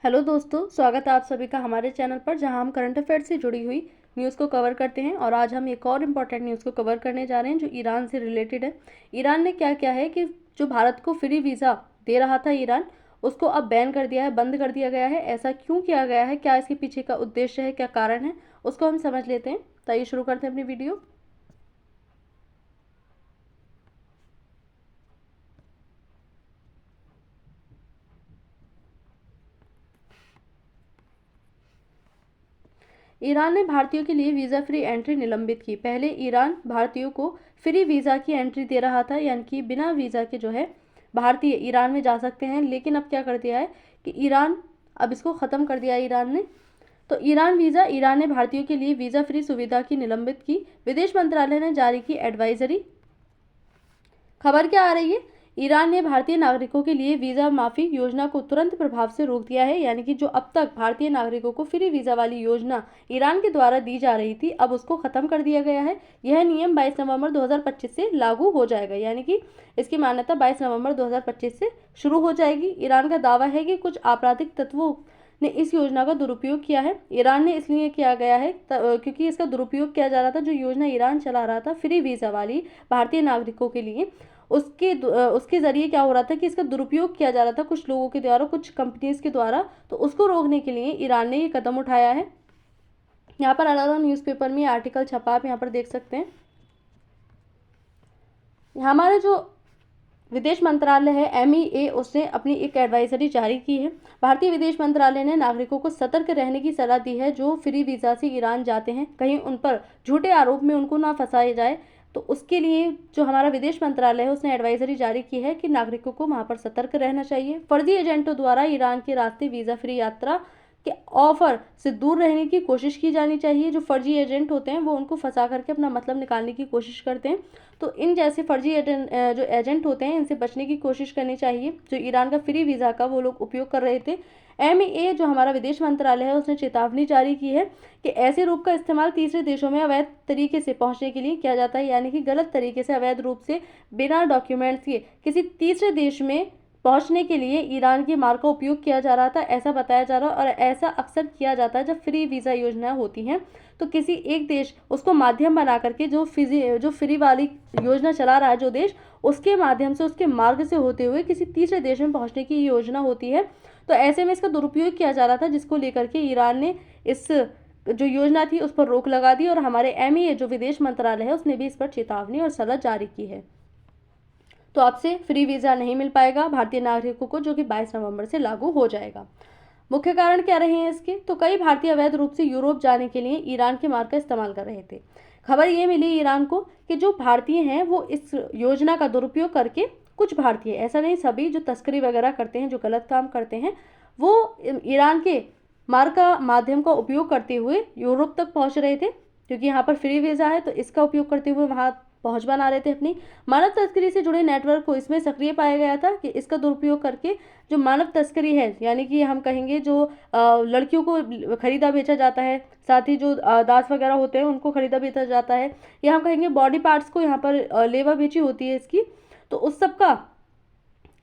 Hello दोस्तों, स्वागत है आप सभी का हमारे चैनल पर, जहां हम करंट अफेयर से जुड़ी हुई न्यूज़ को कवर करते हैं। और आज हम एक और इम्पॉर्टेंट न्यूज़ को कवर करने जा रहे हैं जो ईरान से रिलेटेड है। ईरान ने क्या किया है कि जो भारत को फ्री वीज़ा दे रहा था ईरान, उसको अब बैन कर दिया है, बंद कर दिया गया है। ऐसा क्यों किया गया है, क्या इसके पीछे का उद्देश्य है, क्या कारण है, उसको हम समझ लेते हैं। तो आइए शुरू करते हैं अपनी वीडियो। ईरान ने भारतीयों के लिए वीज़ा फ्री एंट्री निलंबित की। पहले ईरान भारतीयों को फ्री वीज़ा की एंट्री दे रहा था, यानी कि बिना वीज़ा के जो है भारतीय ईरान में जा सकते हैं। लेकिन अब क्या कर दिया है कि ईरान अब इसको ख़त्म कर दिया ईरान ने। तो ईरान ने भारतीयों के लिए वीज़ा फ्री सुविधा की निलंबित की। विदेश मंत्रालय ने जारी की एडवाइजरी। खबर क्या आ रही है, ईरान ने भारतीय नागरिकों के लिए वीज़ा माफ़ी योजना को तुरंत प्रभाव से रोक दिया है। यानी कि जो अब तक भारतीय नागरिकों को फ्री वीज़ा वाली योजना ईरान के द्वारा दी जा रही थी, अब उसको ख़त्म कर दिया गया है। यह नियम 22 नवंबर 2025 से लागू हो जाएगा, यानी कि इसकी मान्यता 22 नवंबर 2025 से शुरू हो जाएगी। ईरान का दावा है कि कुछ आपराधिक तत्वों ने इस योजना का दुरुपयोग किया है। ईरान ने इसलिए किया गया है क्योंकि इसका दुरुपयोग किया जा रहा था। जो योजना ईरान चला रहा था फ्री वीज़ा वाली भारतीय नागरिकों के लिए, उसके ज़रिए क्या हो रहा था कि इसका दुरुपयोग किया जा रहा था कुछ लोगों के द्वारा, कुछ कंपनीज के द्वारा। तो उसको रोकने के लिए ईरान ने ये कदम उठाया है। यहाँ पर अलग अलग न्यूज़पेपर में आर्टिकल छपा, आप यहाँ पर देख सकते हैं। हमारे जो विदेश मंत्रालय है MEA, उसने अपनी एक एडवाइजरी जारी की है। भारतीय विदेश मंत्रालय ने नागरिकों को सतर्क रहने की सलाह दी है जो फ्री वीज़ा से ईरान जाते हैं, कहीं उन पर झूठे आरोप में उनको ना फंसाया जाए। तो उसके लिए जो हमारा विदेश मंत्रालय है उसने एडवाइजरी जारी की है कि नागरिकों को वहाँ पर सतर्क रहना चाहिए। फर्जी एजेंटों द्वारा ईरान के रास्ते वीज़ा फ्री यात्रा के ऑफर से दूर रहने की कोशिश की जानी चाहिए। जो फर्जी एजेंट होते हैं वो उनको फंसा करके अपना मतलब निकालने की कोशिश करते हैं। तो इन जैसे फर्जी जो एजेंट होते हैं, इनसे बचने की कोशिश करनी चाहिए। जो ईरान का फ्री वीज़ा का वो लोग उपयोग कर रहे थे। MEA जो हमारा विदेश मंत्रालय है उसने चेतावनी जारी की है कि ऐसे रूप का इस्तेमाल तीसरे देशों में अवैध तरीके से पहुंचने के लिए किया जाता है, यानी कि गलत तरीके से, अवैध रूप से, बिना डॉक्यूमेंट्स के किसी तीसरे देश में पहुंचने के लिए ईरान के मार्ग का उपयोग किया जा रहा था, ऐसा बताया जा रहा है। और ऐसा अक्सर किया जाता है जब फ्री वीज़ा योजनाएं होती हैं, तो किसी एक देश उसको माध्यम बना करके जो फ्री वाली योजना चला रहा है जो देश, उसके माध्यम से, उसके मार्ग से होते हुए किसी तीसरे देश में पहुंचने की योजना होती है। तो ऐसे में इसका दुरुपयोग किया जा रहा था, जिसको लेकर के ईरान ने इस जो योजना थी उस पर रोक लगा दी। और हमारे MEA जो विदेश मंत्रालय है उसने भी इस पर चेतावनी और सलाह जारी की है। तो आपसे फ्री वीज़ा नहीं मिल पाएगा भारतीय नागरिकों को, जो कि 22 नवंबर से लागू हो जाएगा। मुख्य कारण क्या रहे हैं इसके, तो कई भारतीय अवैध रूप से यूरोप जाने के लिए ईरान के मार्ग का इस्तेमाल कर रहे थे। खबर ये मिली ईरान को कि जो भारतीय हैं वो इस योजना का दुरुपयोग करके, कुछ भारतीय, ऐसा नहीं सभी, जो तस्करी वगैरह करते हैं, जो गलत काम करते हैं, वो ईरान के मार्ग का, माध्यम का उपयोग करते हुए यूरोप तक पहुंच रहे थे। क्योंकि यहाँ पर फ्री वीज़ा है तो इसका उपयोग करते हुए वहाँ पहुंच बना रहे थे अपनी। मानव तस्करी से जुड़े नेटवर्क को इसमें सक्रिय पाया गया था कि इसका दुरुपयोग करके जो मानव तस्करी है, यानी कि हम कहेंगे जो लड़कियों को खरीदा बेचा जाता है, साथ ही जो दास वगैरह होते हैं उनको खरीदा बेचा जाता है, या हम कहेंगे बॉडी पार्ट्स को यहाँ पर लेवा बेची होती है इसकी, तो उस सब का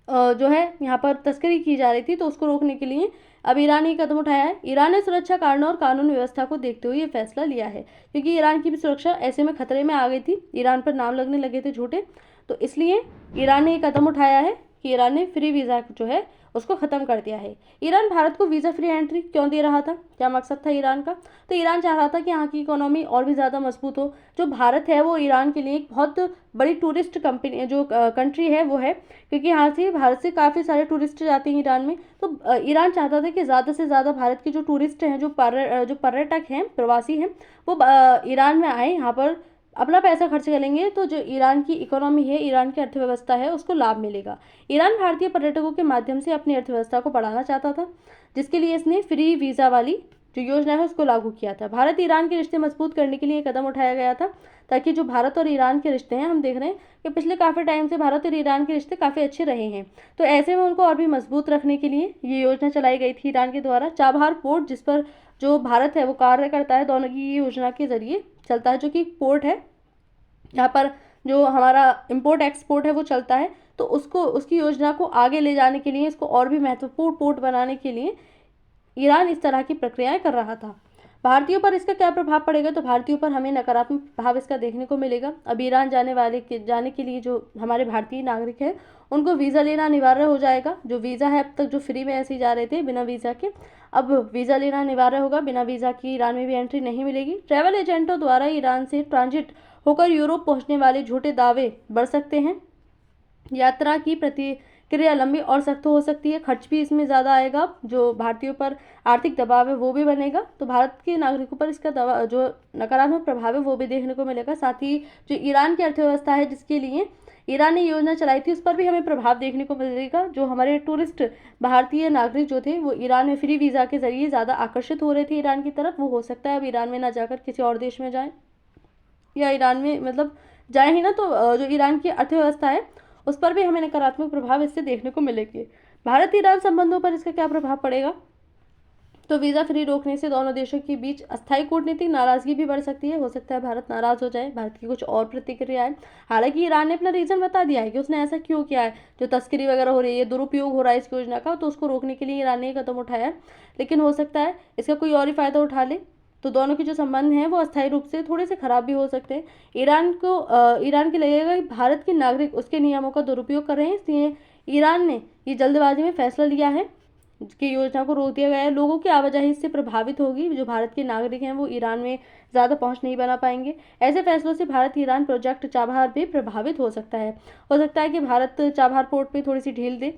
जो है यहाँ पर तस्करी की जा रही थी। तो उसको रोकने के लिए अब ईरान ये कदम उठाया है। ईरान ने सुरक्षा कारणों और कानून व्यवस्था को देखते हुए ये फैसला लिया है, क्योंकि ईरान की भी सुरक्षा ऐसे में खतरे में आ गई थी, ईरान पर नाम लगने लगे थे झूठे। तो इसलिए ईरान ने ये कदम उठाया है कि ईरान ने फ्री वीज़ा जो है उसको ख़त्म कर दिया है। ईरान भारत को वीज़ा फ्री एंट्री क्यों दे रहा था, क्या मकसद था ईरान का, तो ईरान चाह रहा था कि यहाँ की इकोनॉमी और भी ज़्यादा मजबूत हो। जो भारत है वो ईरान के लिए एक बहुत बड़ी टूरिस्ट कंपनी, जो कंट्री है वो है, क्योंकि यहाँ से, भारत से काफ़ी सारे टूरिस्ट जाते हैं ईरान में। तो ईरान चाहता था कि ज़्यादा से ज़्यादा भारत के जो टूरिस्ट हैं, जो पर्यटक हैं, प्रवासी हैं, वो ईरान में आए, यहाँ पर अपना पैसा खर्च करेंगे। तो जो ईरान की इकोनॉमी है, ईरान की अर्थव्यवस्था है, उसको लाभ मिलेगा। ईरान भारतीय पर्यटकों के माध्यम से अपनी अर्थव्यवस्था को बढ़ाना चाहता था, जिसके लिए इसने फ्री वीज़ा वाली जो योजना है उसको लागू किया था। भारत ईरान के रिश्ते मजबूत करने के लिए कदम उठाया गया था, ताकि जो भारत और ईरान के रिश्ते हैं, हम देख रहे हैं कि पिछले काफ़ी टाइम से भारत और ईरान के रिश्ते काफ़ी अच्छे रहे हैं। तो ऐसे में उनको और भी मजबूत रखने के लिए ये योजना चलाई गई थी ईरान के द्वारा। चाबहार पोर्ट, जिस पर जो भारत है वो कार्य करता है, दोनों की ये योजना के जरिए चलता है, जो कि पोर्ट है यहाँ पर जो हमारा इंपोर्ट एक्सपोर्ट है वो चलता है। तो उसकी योजना को आगे ले जाने के लिए, इसको और भी महत्वपूर्ण पोर्ट बनाने के लिए ईरान इस तरह की प्रक्रियाएं कर रहा था। भारतीयों पर इसका क्या प्रभाव पड़ेगा, तो भारतीयों पर हमें नकारात्मक प्रभाव इसका देखने को मिलेगा। अब ईरान जाने के लिए जो हमारे भारतीय नागरिक हैं उनको वीज़ा लेना अनिवार्य हो जाएगा। जो वीज़ा है अब तक जो फ्री में ऐसे ही जा रहे थे बिना वीज़ा के, अब वीज़ा लेना अनिवार्य होगा। बिना वीज़ा की ईरान में भी एंट्री नहीं मिलेगी। ट्रैवल एजेंटों द्वारा ईरान से ट्रांजिट होकर यूरोप पहुंचने वाले झूठे दावे बढ़ सकते हैं। यात्रा की प्रतिक्रिया लंबी और सख्त हो सकती है। खर्च भी इसमें ज़्यादा आएगा। जो भारतीयों पर आर्थिक दबाव है वो भी बनेगा। तो भारत के नागरिकों पर इसका जो नकारात्मक प्रभाव है वो भी देखने को मिलेगा। साथ ही जो ईरान की अर्थव्यवस्था है जिसके लिए ईरान ने योजना चलाई थी उस पर भी हमें प्रभाव देखने को मिलेगा। जो हमारे टूरिस्ट भारतीय नागरिक जो थे वो ईरान में फ्री वीज़ा के जरिए ज़्यादा आकर्षित हो रहे थे ईरान की तरफ, वो हो सकता है अब ईरान में ना जाकर किसी और देश में जाएं, या ईरान में मतलब जाए ही ना, तो जो ईरान की अर्थव्यवस्था है उस पर भी हमें नकारात्मक प्रभाव इससे देखने को मिलेंगे। भारत ईरान संबंधों पर इसका क्या प्रभाव पड़ेगा, तो वीज़ा फ्री रोकने से दोनों देशों के बीच अस्थायी कूटनीतिक नाराजगी भी बढ़ सकती है। हो सकता है भारत नाराज हो जाए। भारत की कुछ और प्रतिक्रियाएं, हालांकि ईरान ने अपना रीज़न बता दिया है कि उसने ऐसा क्यों किया है। जो तस्करी वगैरह हो रही है, दुरुपयोग हो रहा है इस योजना का, तो उसको रोकने के लिए ईरान ने कदम उठाया है। लेकिन हो सकता है इसका कोई और ही फ़ायदा उठा ले, तो दोनों के जो संबंध हैं वो अस्थायी रूप से थोड़े से खराब भी हो सकते हैं। ईरान के लगेगा कि भारत के नागरिक उसके नियमों का दुरुपयोग कर रहे हैं, इसलिए ईरान ने ये जल्दबाजी में फैसला लिया है कि योजना को रोक दिया गया है। लोगों की आवाजाही इससे प्रभावित होगी। जो भारत के नागरिक हैं वो ईरान में ज़्यादा पहुंच नहीं बना पाएंगे। ऐसे फैसलों से भारत ईरान प्रोजेक्ट चाबहार भी प्रभावित हो सकता है। हो सकता है कि भारत चाबहार पोर्ट पे थोड़ी सी ढील दे,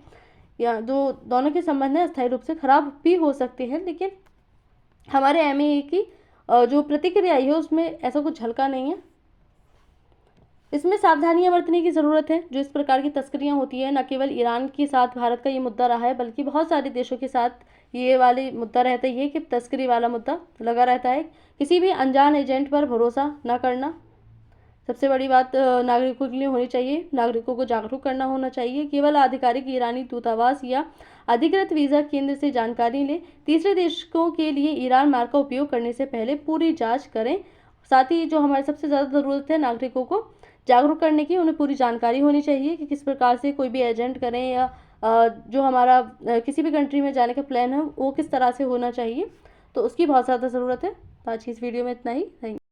या जो दोनों के संबंध हैं अस्थायी रूप से खराब भी हो सकते हैं। लेकिन हमारे MAA की जो प्रतिक्रिया है उसमें ऐसा कुछ झलका नहीं है। इसमें सावधानियां बरतने की ज़रूरत है। जो इस प्रकार की तस्करियां होती है, न केवल ईरान के साथ भारत का ये मुद्दा रहा है बल्कि बहुत सारे देशों के साथ ये वाले मुद्दा रहता ही है कि तस्करी वाला मुद्दा लगा रहता है। किसी भी अनजान एजेंट पर भरोसा न करना सबसे बड़ी बात नागरिकों के लिए होनी चाहिए। नागरिकों को जागरूक करना होना चाहिए। केवल आधिकारिक ईरानी दूतावास या अधिकृत वीज़ा केंद्र से जानकारी लें। तीसरे देशों के लिए ईरान मार्ग का उपयोग करने से पहले पूरी जांच करें। साथ ही जो हमारे सबसे ज़्यादा ज़रूरत है नागरिकों को जागरूक करने की, उन्हें पूरी जानकारी होनी चाहिए कि किस प्रकार से कोई भी एजेंट करें या जो हमारा किसी भी कंट्री में जाने का प्लान है वो किस तरह से होना चाहिए, तो उसकी बहुत ज़्यादा ज़रूरत है। तो आज की इस वीडियो में इतना ही। Thank you.